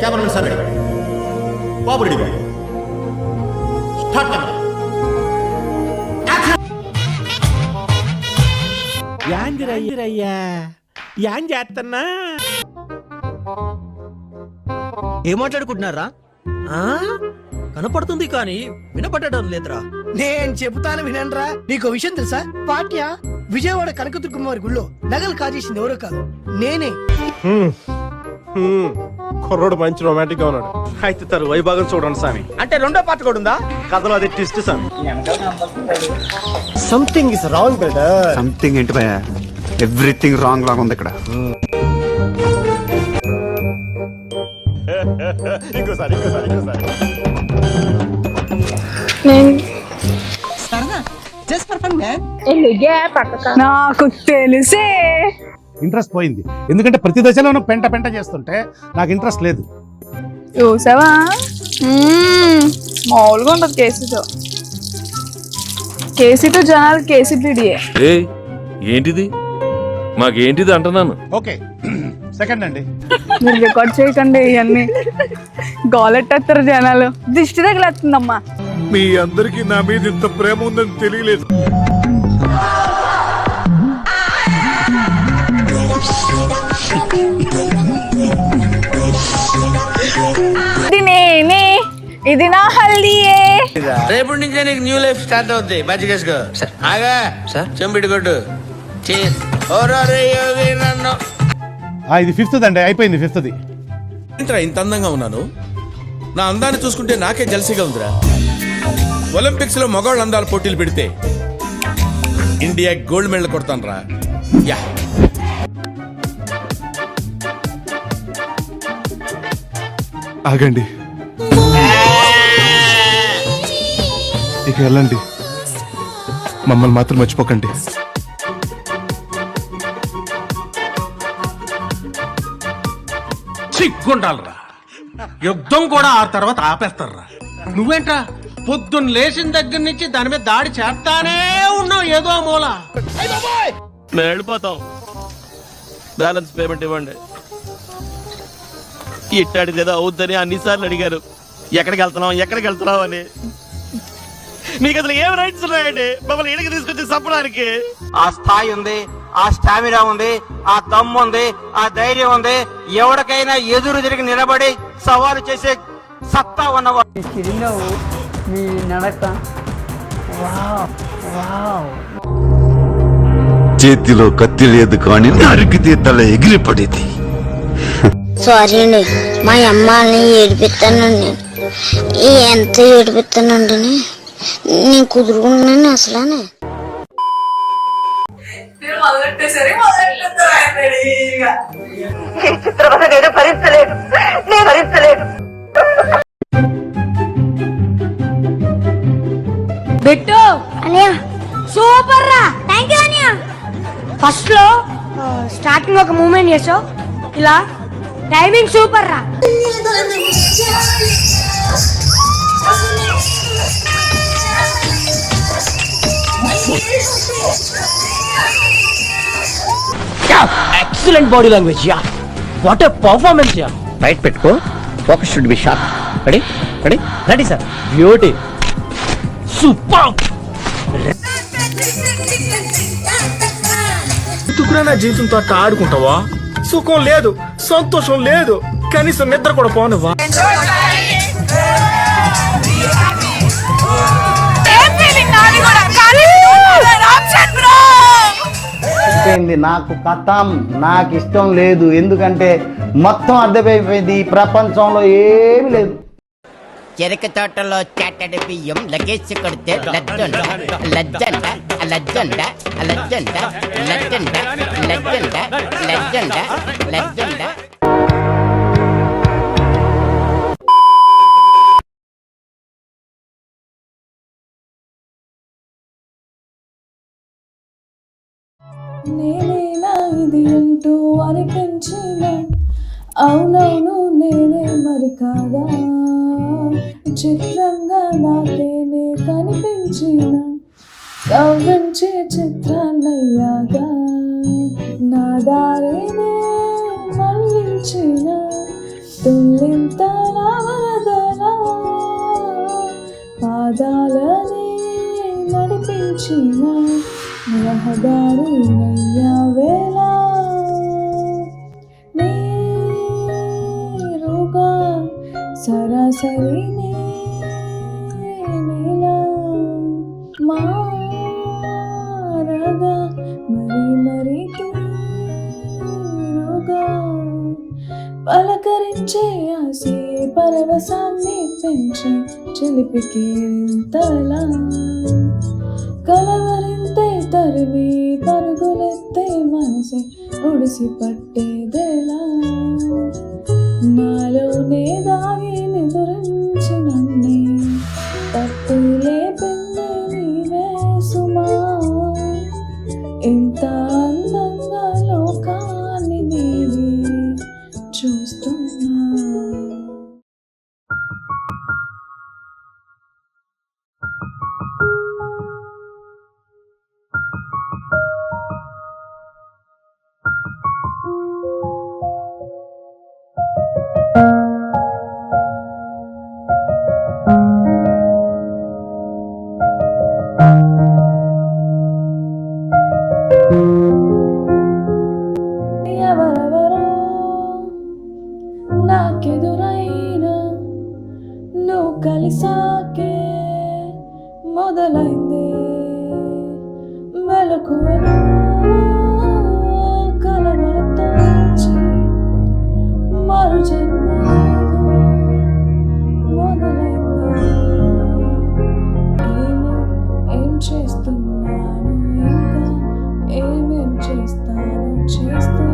Cameramen sir ready, బాబు ready, start camera. యాంజరయ్యా యాం చేస్తున్నా. ఏం మాట్లాడుకుంటున్నారా? కనపడుతుంది కానీ వినపడడం లేదురా. నేను చెబుతాను వినండ్రా. నీకు విషయం తెలుసా? పాట్య విజయవాడ కనకదుర్గమ్మ వారి గుళ్ళో నగలు కాజేసింది ఎవరో కాదు, నేనే. కుర్రోడు మంచి రొమాంటిక్ గా ఉన్నాడు. అయితే తరు వైభాగం చూడండి స్వామి. అంటే రెండో పార్ట్ కూడా ఉందా? కథలో అది ట్విస్ట్ స్వామి. Something is wrong brother. Something ఏంటి భయ? ఎవ్రీథింగ్ రాంగ్ లాగా ఉంది ఇక్కడ. ఇంకోసారి నాకు తెలిసే ఇంట్రెస్ట్ పోయింది. ఎందుకంటే ప్రతి దశలోనూ పెంట పెంట చేస్తుంటే నాకు ఇంట్రెస్ట్ లేదు. చూసావా, మామూలుగా ఉండదు కేసీతో జనాలు కేసీపీడియే. ఏంటిది మాకేంటిది అంటున్నాను. ఓకే సెకండ్ అండి. మీరు రికార్డ్ చేయకండి ఇవన్నీ, గోలెట్టేస్తారు జనాలు, దిష్టి తగిలేస్తుందమ్మా. మీ అందరికి నా మీద ఇంత ప్రేమ ఉందని తెలియలేదు. ఇది నా హల్దీయే. రేపటి నుంచే నీకు న్యూ లైఫ్ స్టార్ట్ అవుద్ది. బజ్జికేసుకో. ఆగా చెంపిటి కొట్టు. ఇది ఫిఫ్త్ అండి, అయిపోయింది ఫిఫ్త్ది. ఇంత అందంగా ఉన్నాను, నా అందాన్ని చూసుకుంటే నాకే జల్సీగా ఉందిరా. ఒలింపిక్స్ లో మగవాళ్ళ అందాల పోటీలు పెడితే ఇండియా గోల్డ్ మెడల్ కొడతాను రా. యా ఆగండి, ఇక వెళ్ళండి, మమ్మల్ని మాత్రం మర్చిపోకండి. సిగ్గుండాలరా, యుద్ధం కూడా ఆ తర్వాత ఆపేస్తారా. నువ్వేంట్రా పొద్దున్న లేచిన దగ్గర నుంచి దాని మీద దాడి చేస్తానే ఉన్నావు ఏదో మూల. మేము వెళ్ళిపోతాం, బ్యాలెన్స్ పేమెంట్ ఇవ్వండి. ఇట్టాడిది ఏదో అవుద్దని అన్నిసార్లు అడిగారు, ఎక్కడికి వెళ్తున్నావు అని. మీకు అసలు ఏం రైట్స్ ఉన్నాయండి మమ్మల్ని ఇడికి తీసుకొచ్చి చంపడానికి? ఆ స్థాయి ఉంది, ఆ స్టామినా ఉంది, ఆ దమ్ము ఉంది, ఆ ధైర్యం ఉంది. ఎవరికైనా ఎదురు తిరిగి నిలబడి సవాలు చేసే సత్తా ఉన్నవాడు. చేతిలో కత్తి లేదు కానీ నరికితే తల ఎగిరిపడేది. సారీ అండి, మా అమ్మని ఏడిపిస్తానండి. ఎంత ఏడిపిస్తానండి, నేను కుదురుకున్నాను అసలు. బిట్టు అనియా సూపర్ రా, థ్యాంక్ యూ అనియా. ఫస్ట్ లో స్టార్టింగ్ ఒక మూమెంట్ చేసావు, ఇలా టైమింగ్ సూపర్ రా. Excellent body language. Yeah what a performance. Yeah right పెట్టుకో, focus should be sharp. Ready ready ready sir. Beauty super. ఎందుకురా నా జీవితంతో అట్లా ఆడుకుంటావా? సుఖం లేదు, సంతోషం లేదు, కనీసం నిద్ర కూడా పోనవా? నాకు కథం నాకు ఇష్టం లేదు, ఎందుకంటే మొత్తం అర్థమైపోయింది, ఈ ప్రపంచంలో ఏమి లేదు. చెరక తోటలో చాటడి బియ్యం లగేజ్ కొడితే లజ్జండ లజ్జండ లజ్జండ లజ్జండ లజ్జండ లజ్జండ లజ్జండ లజ్జండ. నేనేనా ఇది అంటూ అనిపించిన, అవునవును నేనే మరి కాదా, చిత్రంగా నాకేనే కనిపించిన, కవ్వించే చిత్రాన్నయ్యాగా, నా దారినే మళ్ళించిన, తుల్లింతల వరదలా పాదాలనే నడిపించిన రహదారి అయ్యావేలా నేరుగా సరాసరి నేలా మారగా మరి తీరుగా పలకరించే ఆసే పరవశాన్ని పెంచే చిలిపికి ఇంతలా కలవరింతే తరిమి పరుగులెత్తే మనసే ఒడిసి పట్టేదేలా నాలోనే దాగి నిదురించి నన్నే తట్టు లేపింది నీవే సుమా ఇంత అందంగా లోకాన్ని నీవే చూస్తున్నా. ఎవరెవరో నాకెదురైనా నువ్వు కలిసాకే మొదలైంది మెలకువలో కలవతోచి మరు జన్మేదో మొదలైంది. ఏమో ఏం చేస్తున్నాను ఇంకా ఏమేం చేస్తాను చేస్తూ